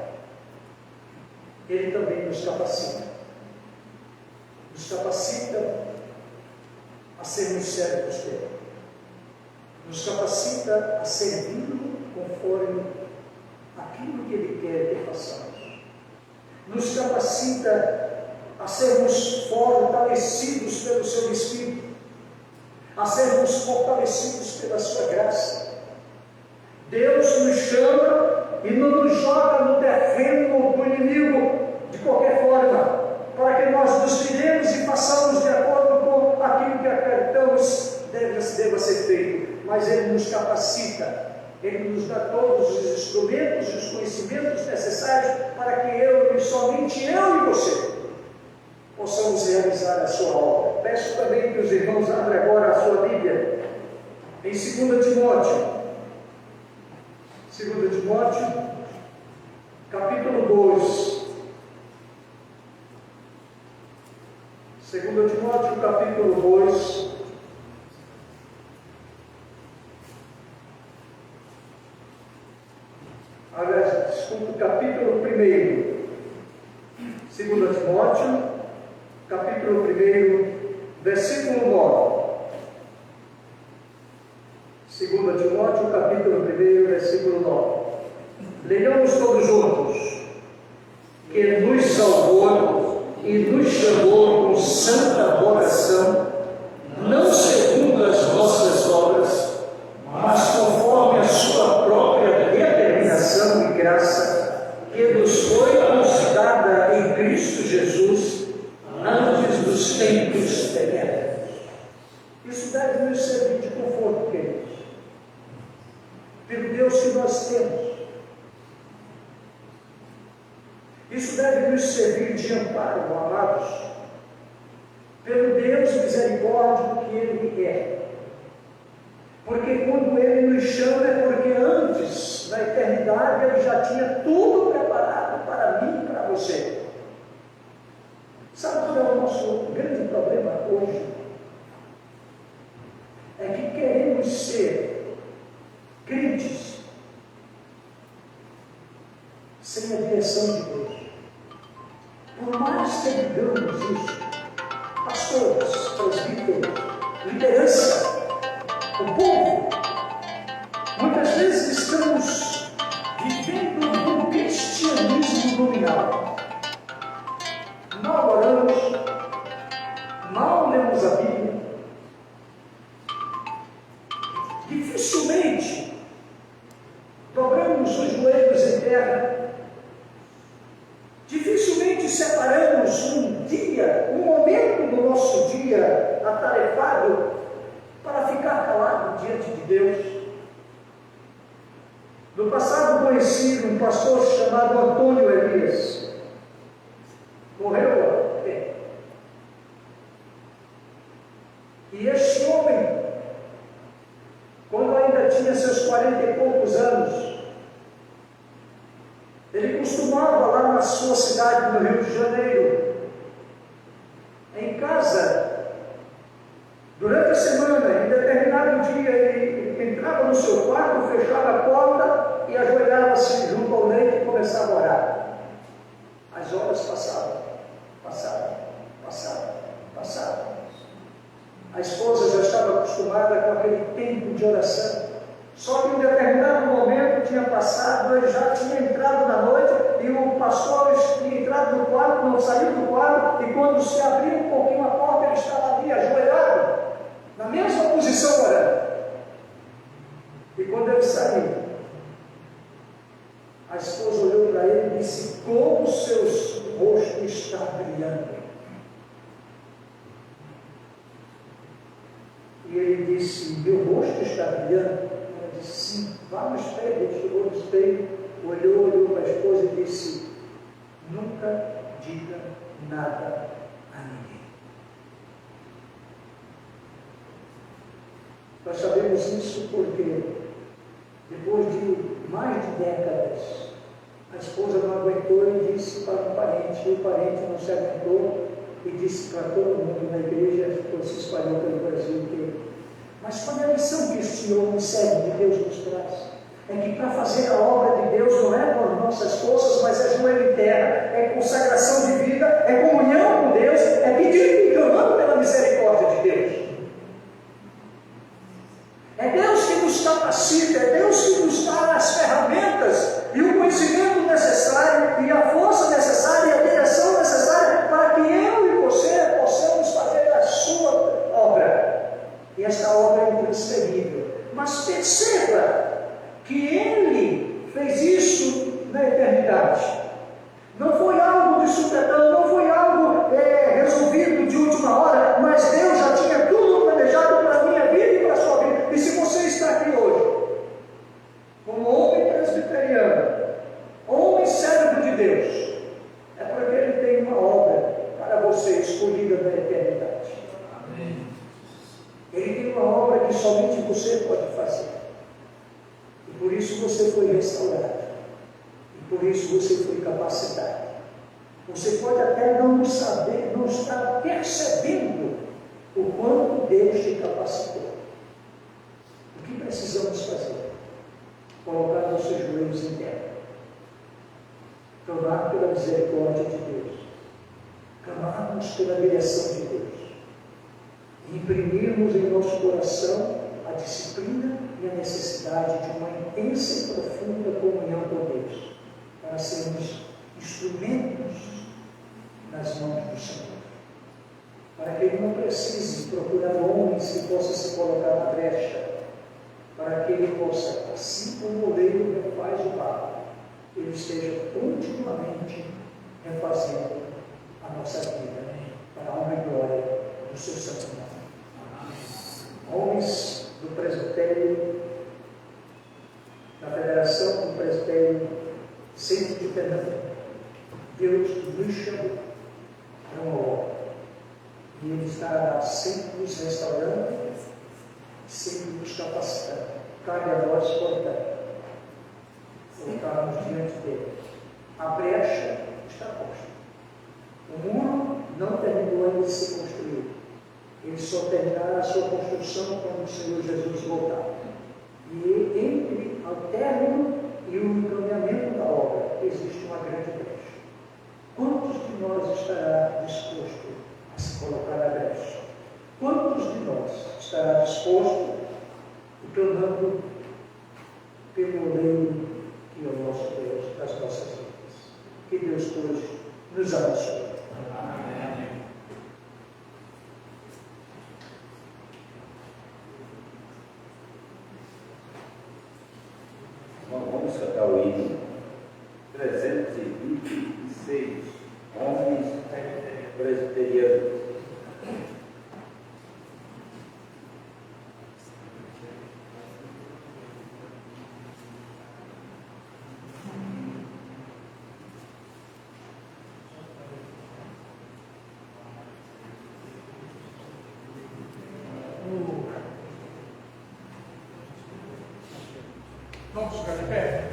Ele também nos capacita a sermos servos dele, nos capacita a servi-lo conforme aquilo que Ele quer que façamos, nos capacita a sermos fortalecidos pelo Seu Espírito, a sermos fortalecidos pela Sua graça. Deus nos chama e não nos joga no terreno do inimigo de qualquer forma, para que nós nos viremos e façamos de acordo com aquilo que acreditamos deva ser feito, mas Ele nos capacita Ele nos dá todos os instrumentos e os conhecimentos necessários para que eu, e somente eu e você, possamos realizar a sua obra. Peço também que os irmãos abram agora a sua Bíblia em 2 Timóteo. 2 Timóteo, capítulo 2. 2 Timóteo, capítulo 2. Capítulo 1. 2 Timóteo, capítulo 1, versículo 9. 2 Timóteo, capítulo 1, versículo 9. Leiamos todos juntos. Que nos salvou e nos chamou com santa vocação, não segundo as nossas obras, mas conforme a sua própria determinação e graça, que nos foi dada em Cristo Jesus, antes dos tempos eternos. Isso deve nos servir de conforto, queridos, pelo Deus que nós temos. Isso deve nos servir de amparo, amados, pelo Deus misericórdia que Ele é. Porque quando Ele nos chama é porque antes, na eternidade, Ele já tinha tudo preparado para mim e para você. Sabe qual é o nosso grande problema hoje? É que queremos ser crentes sem a direção de Deus. Por mais que digamos isso, pastores, presbíteros, liderança, o povo, muitas vezes estamos vivendo um cristianismo nominal. Mal oramos, mal lemos a Bíblia, dificilmente dobramos os joelhos em terra, dificilmente separamos um dia, um momento do nosso dia atarefado para ficar calado diante de Deus. No passado conheci um pastor chamado Antônio Elias. Morreu há tempo. E este homem, quando ainda tinha seus 40 e poucos anos, ele costumava lá na sua cidade, no Rio de Janeiro, em casa, durante a semana, em determinado dia, ele entrava no seu quarto, fechava a porta e ajoelhava-se junto ao leito e começava a orar. As horas passavam. A esposa já estava acostumada com aquele tempo de oração. Só que em um determinado momento tinha passado, ele já tinha entrado na noite e o pastor tinha entrado no quarto, não saiu do quarto, e quando se abriu um pouquinho a porta, ele estava ali ajoelhado, na mesma posição orando. E quando ele saiu, a esposa olhou para ele e disse: como o seu rosto está brilhando. E ele disse: meu rosto está brilhando? Ela disse: sim. Vá no espelho. Ele chegou no espelho, olhou para a esposa e disse: nunca diga nada a ninguém. Nós sabemos isso porque depois de mais de décadas, a esposa não aguentou e disse para um parente, e o parente não se aguentou e disse para todo mundo na igreja, que se espalhou pelo Brasil inteiro. Mas qual é a lição que este homem servo de Deus nos traz? É que para fazer a obra de Deus não é por nossas forças, mas é joelho em terra, é consagração de vida, é comunhão com Deus, é pedindo e clamando pela misericórdia de Deus. É Deus que nos capacita, é Deus que nos dá as ferramentas e o conhecimento necessário e a força necessária e a direção necessária para que eu e você possamos fazer a sua obra. E esta obra é intransferível. Mas perceba que Ele fez isso na eternidade. Não foi algo de supetão, não foi algo você pode fazer. E por isso você foi restaurado. E por isso você foi capacitado. Você pode até não saber, não estar percebendo o quanto Deus te capacitou. O que precisamos fazer? Colocar nossos joelhos em terra. Clamar pela misericórdia de Deus. Clamarmos pela direção de Deus. E imprimirmos em nosso coração a disciplina e a necessidade de uma intensa e profunda comunhão com Deus, para sermos instrumentos nas mãos do Senhor. Para que Ele não precise procurar homens que possam se colocar na brecha, para que Ele possa, assim como o oleiro refaz o barro, Ele esteja continuamente refazendo a nossa vida, para a honra e glória do seu santo nome. Homens do presbitério, da Federação do Presbitério Centro de Pernambuco, Deus nos chamou para uma obra. E Ele estará sempre nos restaurando, sempre nos capacitando. Cabe a nós, portanto, colocarmos diante dele. A brecha está posta. O muro não terminou ainda de ser construído. Ele só terminará a sua construção quando o Senhor Jesus voltar. E entre o término e o encaminhamento da obra existe uma grande brecha. Quantos de nós estará disposto a se colocar na brecha? Quantos de nós estará disposto, clamando pelo oleiro que é o nosso Deus das nossas vidas? Que Deus hoje nos abençoe. Amém. Vamos cantar o hino 326, homens presbiterianos. Vamos ficar de pé?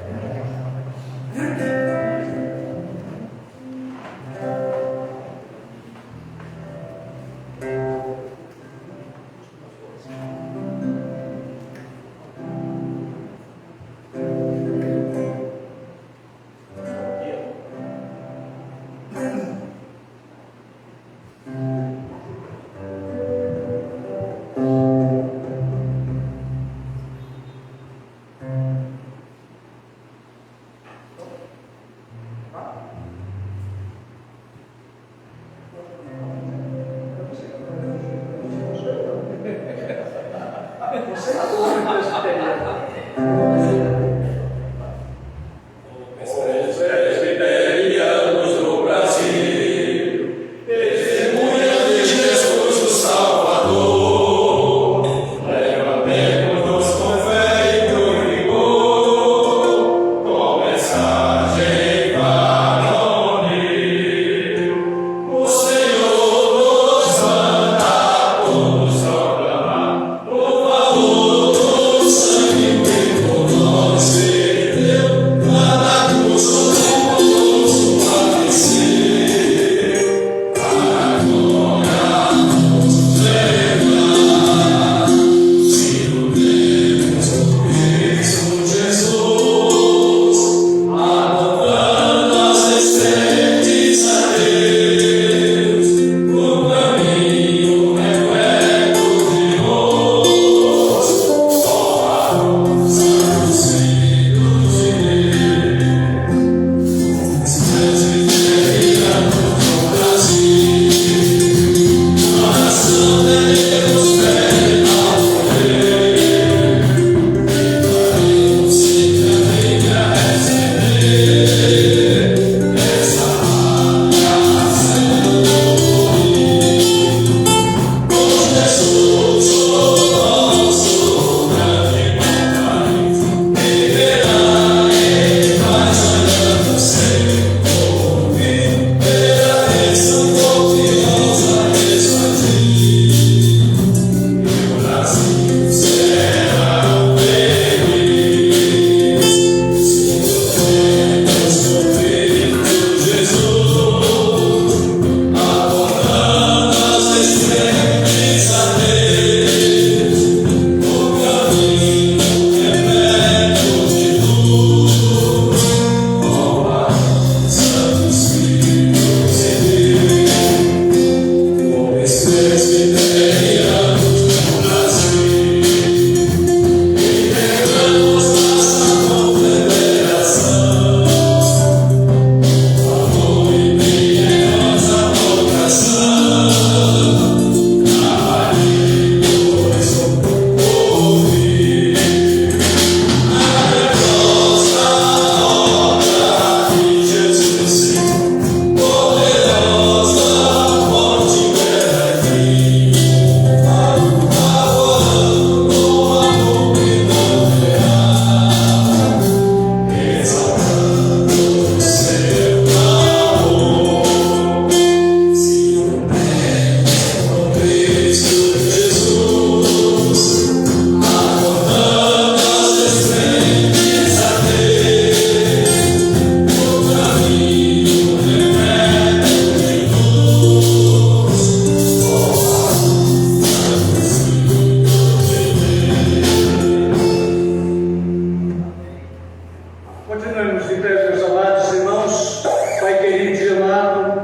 meus amados irmãos, Pai querido e amado,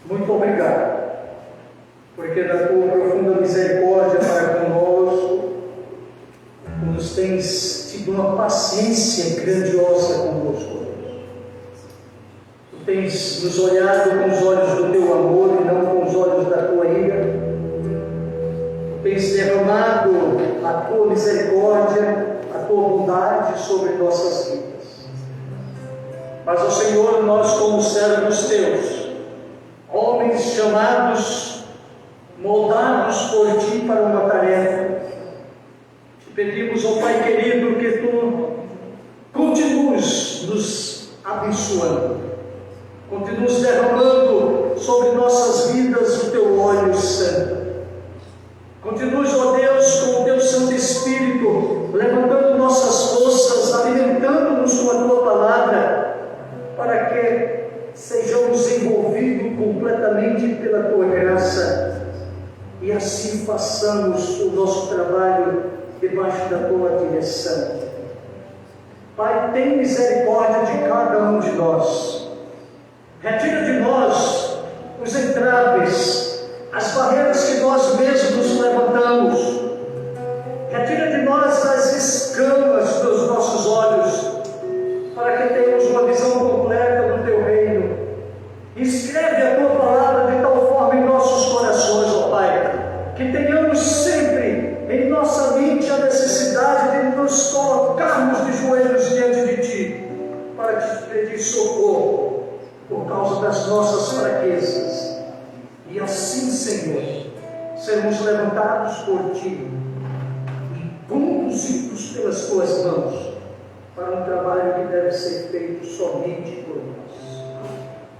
muito obrigado, porque da tua profunda misericórdia para conosco, nos tens tido uma paciência grandiosa conosco. Tu tens nos olhado com os olhos do teu amor e não com os olhos da tua ira. Tu tens derramado a tua misericórdia, a tua bondade sobre nossas vidas. Mas, ó Senhor, nós como servos teus, homens chamados, moldados por ti para uma tarefa, te pedimos, ó Pai querido, que tu continues nos abençoando, continues derramando sobre nossas vidas o teu óleo santo. Continues, ó Deus, com o teu Santo Espírito, levantando nossas forças, alimentando-nos com a tua palavra, para que sejamos envolvidos completamente pela tua graça e assim façamos o nosso trabalho debaixo da tua direção. Pai, tem misericórdia de cada um de nós. Retira de nós os entraves, as barreiras que nós mesmos levantamos. Retira de nós as escamas dos nossos olhos, para que tenhamos uma visão completa do teu reino. Escreve a tua palavra de tal forma em nossos corações, ó Pai, que tenhamos sempre em nossa mente a necessidade de nos colocarmos de joelhos diante de ti, para te pedir socorro por causa das nossas fraquezas. E assim, Senhor, sermos levantados por ti e conduzidos pelas tuas mãos para um trabalho que deve ser feito somente por nós.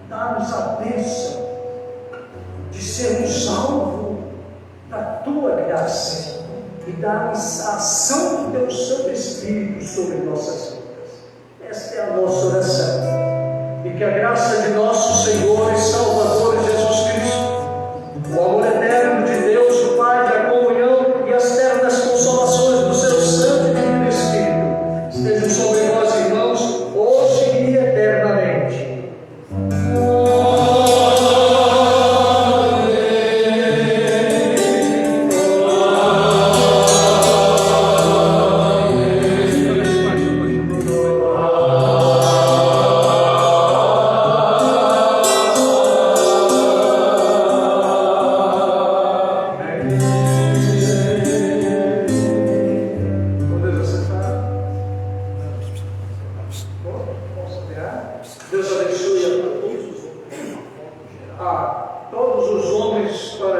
Dá-nos a bênção de sermos alvo da tua graça e dá-nos a ação do teu Santo Espírito sobre nossas vidas. Esta é a nossa oração. E que a graça de nosso Senhor e Salvador Jesus Cristo, o amor eterno de Deus, o Pai, a comunhão e as ternas consolações do seu Santo e Divino Espírito estejam sobre nós, irmãos, hoje e eternamente. Deus abençoe a todos os homens para